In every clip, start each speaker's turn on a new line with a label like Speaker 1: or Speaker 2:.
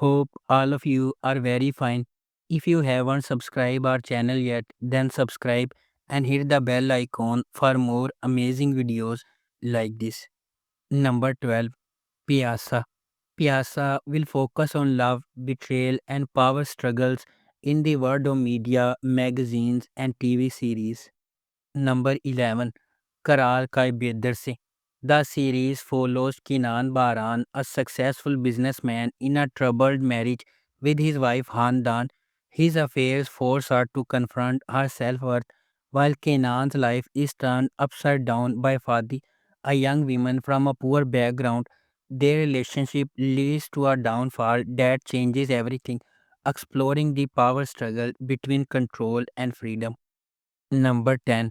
Speaker 1: Hope all of you are very fine. If you haven't subscribed our channel yet, then subscribe and hit the bell icon for more amazing videos like this. Number 12. Piazza. Piazza will focus on love, betrayal, and power struggles in the world of media, magazines, and TV series. Number 11. Karal Kai Bedar Se. The series follows Kinan Baran, a successful businessman in a troubled marriage with his wife Handan. His affairs force her to confront her self-worth, while Kinan's life is turned upside down by Fadi, a young woman from a poor background. Their relationship leads to a downfall that changes everything, exploring the power struggle between control and freedom. Number 10.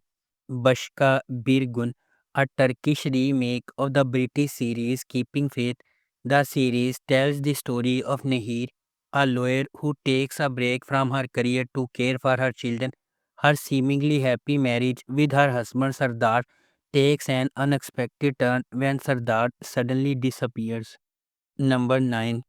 Speaker 1: Bashka Bir Gun, a Turkish remake of the British series Keeping Faith. The series tells the story of Nehir, a lawyer who takes a break from her career to care for her children. Her seemingly happy marriage with her husband Sardar takes an unexpected turn when Sardar suddenly disappears. Number 9.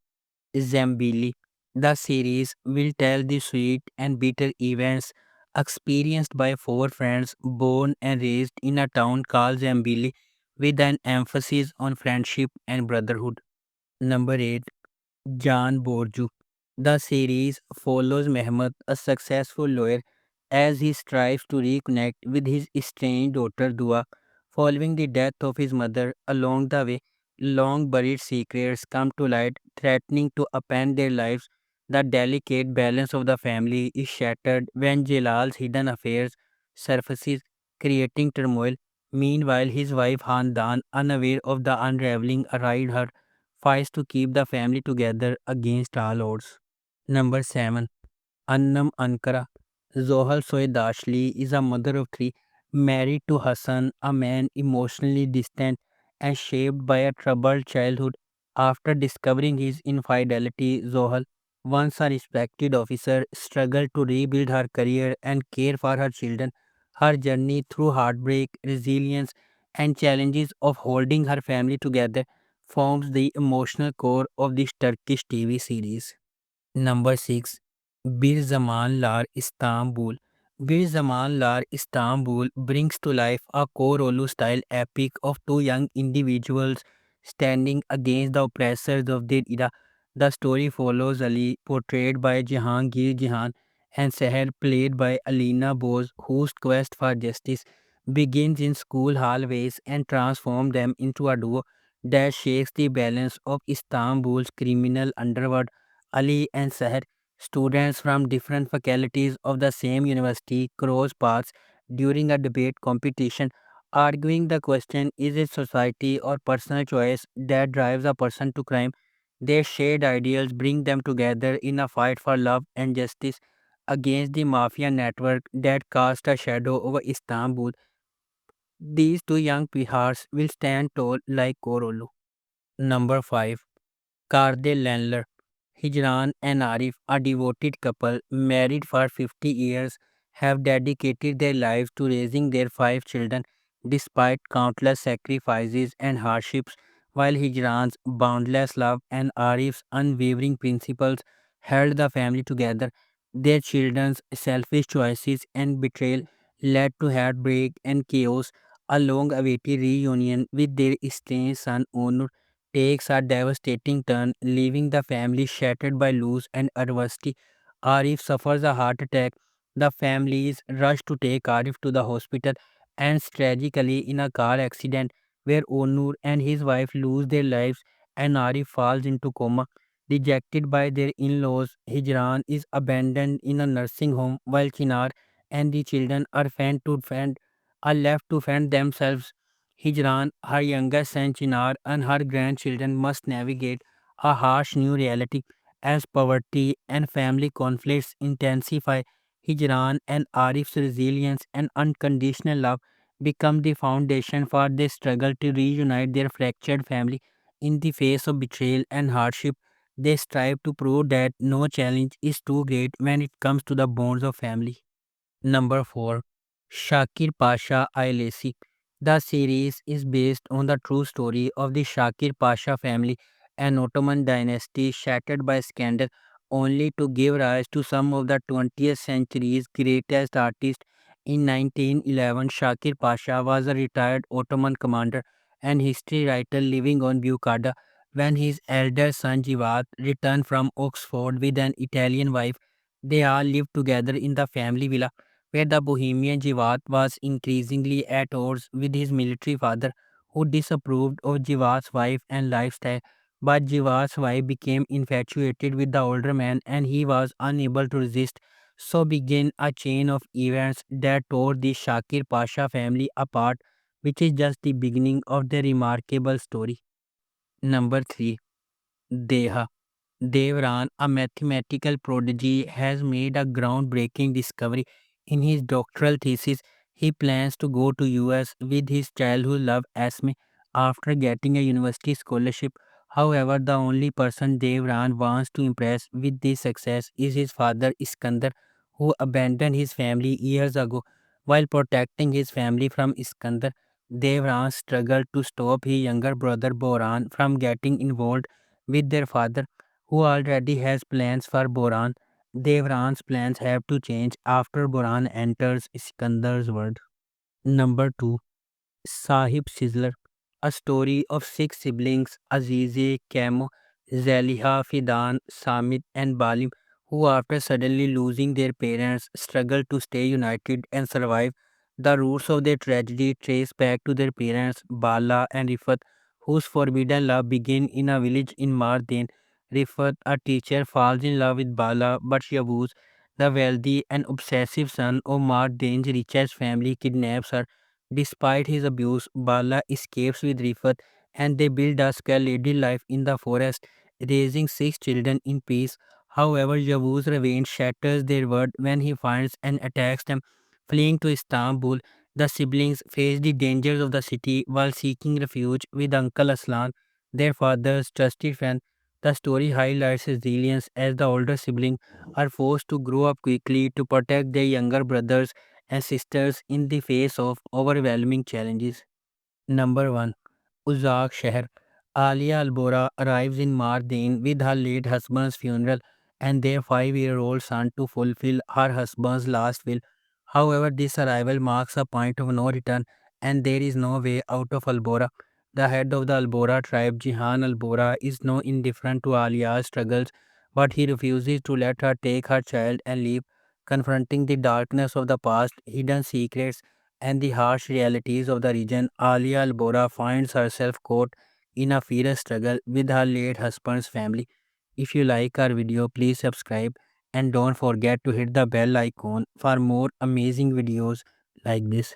Speaker 1: Zambili. The series will tell the sweet and bitter events experienced by four friends born and raised in a town called Zambili with an emphasis on friendship and brotherhood. Number 8. Jan Borju. The series follows Mehmet, a successful lawyer, as he strives to reconnect with his estranged daughter Dua following the death of his mother. Along the way, long buried secrets come to light, threatening to upend their lives. The delicate balance of the family is shattered when Jalal's hidden affairs surfaces, creating turmoil. Meanwhile, his wife Handan, unaware of the unraveling around her, fights to keep the family together against all odds. Number 7. Annam Ankara. Zohal Soedashli is a mother of three, married to Hassan, a man emotionally distant and shaped by a troubled childhood. After discovering his infidelity, Zohal, once a respected officer, struggled to rebuild her career and care for her children. Her journey through heartbreak, resilience, and challenges of holding her family together forms the emotional core of this Turkish TV series. Number 6. Bir Zaman Lar Istanbul. Bir Zaman Lar Istanbul brings to life a Korolu style epic of two young individuals standing against the oppressors of their era. The story follows Ali, portrayed by Jahangir Jahan, and Seher, played by Alina Bose, whose quest for justice begins in school hallways and transforms them into a duo that shakes the balance of Istanbul's criminal underworld. Ali and Seher, students from different faculties of the same university, cross paths during a debate competition, arguing the question, is it society or personal choice that drives a person to crime? Their shared ideals bring them together in a fight for love and justice against the mafia network that cast a shadow over Istanbul. These two young Pihars will stand tall like Korolu. Number 5. Karde Landler. Hijran and Arif, a devoted couple married for 50 years, have dedicated their lives to raising their five children despite countless sacrifices and hardships, while Hijran's boundless love and Arif's unwavering principles held the family together. Their children's selfish choices and betrayal led to heartbreak and chaos. A long awaited reunion with their estranged son Onur takes a devastating turn, leaving the family shattered by loss and adversity. Arif suffers a heart attack. The family is rushed to take Arif to the hospital, and tragically, in a car accident where Onur and his wife lose their lives and Arif falls into coma. Rejected by their in laws, Hijran is abandoned in a nursing home while Chinar and the children are left to fend themselves. Hijran, her younger son Chinar, and her grandchildren must navigate a harsh new reality as poverty and family conflicts intensify. Hijran and Arif's resilience and unconditional love become the foundation for their struggle to reunite their fractured family. In the face of betrayal and hardship, they strive to prove that no challenge is too great when it comes to the bonds of family. Number 4. Shakir Pasha Ailesi. The series is based on the true story of the Shakir Pasha family an Ottoman dynasty shattered by scandal, only to give rise to some of the 20th century's greatest artists. In 1911, Shakir Pasha was a retired Ottoman commander and history writer living on Bucada when his elder son Jivat returned from Oxford with an Italian wife. They all lived together in the family villa, where the Bohemian Jivat was increasingly at odds with his military father, who disapproved of Jivat's wife and lifestyle. But Jivat's wife became infatuated with the older man and he was unable to resist. So began a chain of events that tore the Shakir Pasha family apart, which is just the beginning of their remarkable story. Number 3. Deha. Devran, a mathematical prodigy, has made a groundbreaking discovery. In his doctoral thesis, he plans to go to US with his childhood love Asme after getting a university scholarship. However, the only person Devran wants to impress with this success is his father Iskandar, who abandoned his family years ago. While protecting his family from Iskandar, Devran struggled to stop his younger brother Boran from getting involved with their father, who already has plans for Boran. Devran's plans have to change after Boran enters Iskandar's world. Number 2. Sahib Sizzler, a story of six siblings Azize, Kamo, Zaliha, Fidan, Samit, and Balim, who, after suddenly losing their parents, struggle to stay united and survive. The roots of their tragedy trace back to their parents, Bala and Rifat, whose forbidden love began in a village in Mardain. Rifat, a teacher, falls in love with Bala, but Yavuz, the wealthy and obsessive son of Mardain's richest family, kidnaps her. Despite his abuse, Bala escapes with Rifat and they build a skeletal life in the forest, raising six children in peace. However, Yavuz's revenge shatters their world when he finds and attacks them. Fleeing to Istanbul, the siblings face the dangers of the city while seeking refuge with Uncle Aslan, their father's trusted friend. The story highlights resilience as the older siblings are forced to grow up quickly to protect their younger brothers and sisters in the face of overwhelming challenges. Number 1. Uzak Sheher. Alia Albora arrives in Mardin with her late husband's funeral and their 5-year-old son to fulfill her husband's last will. However, this arrival marks a point of no return and there is no way out of Albora. The head of the Albora tribe, Jihan Albora, is no indifferent to Alia's struggles, but he refuses to let her take her child and leave. Confronting the darkness of the past, hidden secrets, and the harsh realities of the region, Alia Al Bora finds herself caught in a fierce struggle with her late husband's family. If you like our video, please subscribe and don't forget to hit the bell icon for more amazing videos like this.